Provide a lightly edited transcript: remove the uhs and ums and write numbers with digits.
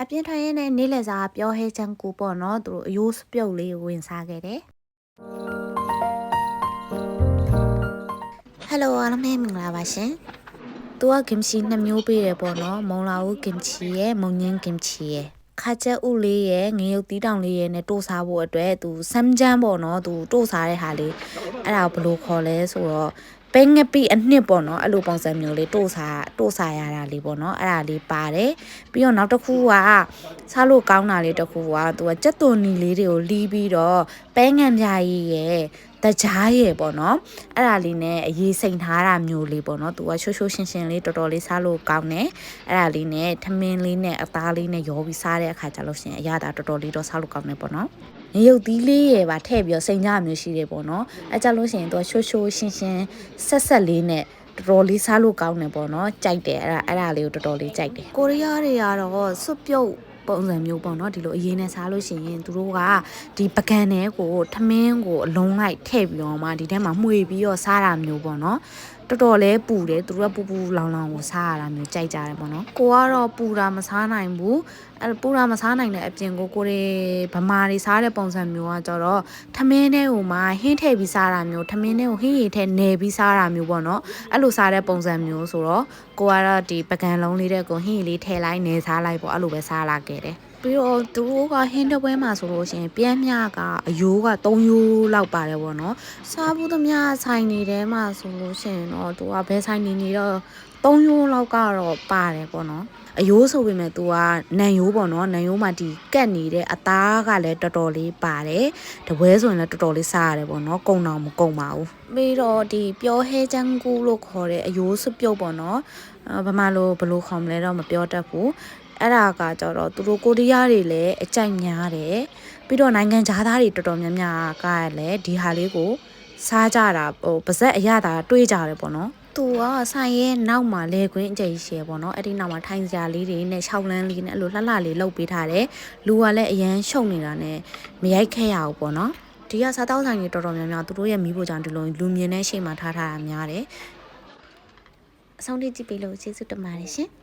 အပြင်ထွက်ရင်းနဲ့နေ့လည်စာပြောဟဲချန်ကိုပေါ့နော်သူတို့အယိုးစပြုတ်လေးဝင်စားခဲ့တယ်ဟယ်လိုအားလုံးမင်္ဂလာပါရှင်သူက kimchi 2မျိုးပေးတယ်ပေါ့နော်မုံလာဦး kimchi ရဲ့မုံညင်း kimchi ရဲ့ခါချက်ဥလေးရဲ့ငရုတ်တီးတောင်လေးရဲ့နဲ့တိုးစားဖို့အတွက်သူဆမ်ဂျန်ပေါ့နော်သူတိုးစားတဲ့ဟာလေးအဲ့ဒါကိုဘယ်လိုခေါ်လဲဆိုတော့ပဲငပိအနှစ်ပေါ့နော်အဲ့လိုပုံစံမျိုးလေးတိုးစားရတာလေးပေါ့နော်အဲ့ဒါလေးပါတယ်ပြီးတော့နောက်တစ်ခုကစားလို့ကောင်းတာလေးတစ်ခုကသူကကြက်သွန်နီလေးတွေကိုလီးပြီးတော့ပဲငံပြားကြီးရဲ့တကြားရဲ့ပေါ့နော်အဲ့ဒါလေးနဲ့အရေးစိန်ထားတာမျိုးလေးပေါ့နော်သူကရှိုးရှင်းရှင်းလေးတော်တော်လေးစားလို့ကောင်းတယ်အဲ့ဒါလေးနဲ့ထမင်းလေးနဲ့အသားလေးနဲ့ရောပြီးစားတဲ့အခါကျလို့ရှင်အရသာတော်တော်လေးတော့စားလို့ကောင်းတယ်ပေါ့နော်ငရုတ်သီးလေးရယ်ပါထည့်ပြီးတော့စိန်ကြမျိုးရှိတယ်ပေါ့နော်အဲကြလို့ရှိရင်သူကရှိုးရှင်းရှင်းဆက်လေးနဲ့တော်တော်လေးစားလို့ကောင်းတယ်ပေါ့နော်ကြိုက်တယ်အဲ့ဒါလေးကိုတော်တော်လေးကြိုက်တယ်ကိုရီးယားတွေကတော့စွတ်ပြုတ်ပုံစံမျိုးပေါ့နော်ဒီလိုအရင်နဲ့စားလို့ရှိရင်သူတို့ကဒီပကံထဲကိုထမင်းကိုအလုံးလိုက်ထည့်ပြီးတော့မှဒီထဲမှာမှွေပြီးတော့စားတာမျိုးပေါ့နော်တော်တော်လေးပူတယ်သူတို့ကပူလောင်ကိုစားရတာမျိုးကြိုက်ကြတယ်ပေါ့နော်ကိုကတော့ပူတာမစားနိုင်ဘူးအဲ့ပူတာမစားနိုင်တဲ့အပြင်ကိုတွေဗမာတွေစားတဲ့ပုံစံမျိုးကကြတော့ထမင်းထဲကိုမှဟင်းထည့်ပြီးစားတာမျိုးထမင်းထဲကိုဟင်းရည်ထည့်နယ်ပြီးစားတာမျိုးပေါ့နော်အဲ့လိုစားတဲ့ပုံစံမျိုးဆိုတော့ကိုကတော့ဒီပကံလုံးလေးတဲ့ကိုဟင်းရည်လေးထည့်လိုက်နယ်စားလိုက်ပေါ့အဲ့လိုပဲစားလာခဲ့တယ်ပြီးတော့သူတို့ကဟင်းတပွဲမှာဆိုလို့ရှိရင်ပြန်းမြကအယိုးက3ယိုးလောက်ပါတယ်ပေါ့နော်စားဘူးသမျှဆိုင်နေထဲမှာဆိုလို့ရှိရင်တော့သူကဘယ်ဆိုင်နေတော့3ယိုးလောက်ကတော့ပါတယ်ပေါ့နော်အယိုးဆိုပေမဲ့သူကနံယိုးပေါ့နော်နံယိုးမှာဒီကက်နေတဲ့အသားကလည်းတော်တော်လေးပါတယ်တပွဲဆိုရင်လည်းတော်တော်လေးစားရတယ်ပေါ့နော်ကုံတော့မကုံပါဘူးပြီးတော့ဒီပြောဟဲချန်ကူလို့ခေါ်တဲ့အယိုးစပြုတ်ပေါ့နော်ဘယ်လိုခေါ်မလဲတော့မပြောတတ်ဘူးအဲ့ဒါကကြတော့သူတို့ကိုရီးယားတွေလည်းအကြိုက်များတယ်ပြီးတော့နိုင်ငံခြားသားတွေတော်တော်များများကလည်းဒီဟာလေးကိုစားကြတာပါဇက်အရသာတွေးကြတယ်ပေါ့နော်သူကဆိုင်ရဲ့နောက်မှာလေကွင်းအကျိတ်ရှယ်ပေါ့နော်အဲ့ဒီနောက်မှာထိုင်စရာလေးတွေနဲ့6လမ်းလေးနဲ့အဲ့လိုလှလှလေးလှုပ်ပေးထားတယ်လူကလည်းအရန်ရှုံနေတာနဲ့မရိုက်ခဲရဘူးပေါ့နော်ဒီကစားတောက်ဆိုင်တွေတော်တော်များများသူတို့ရဲ့မီးဖိုကြောင့်ဒီလိုလူမြင်တဲ့ရှေ့မှာထားတာများတယ်အဆုံးထိကြည့်ပေးလို့ကျေးဇူးတင်ပါတယ်ရှင်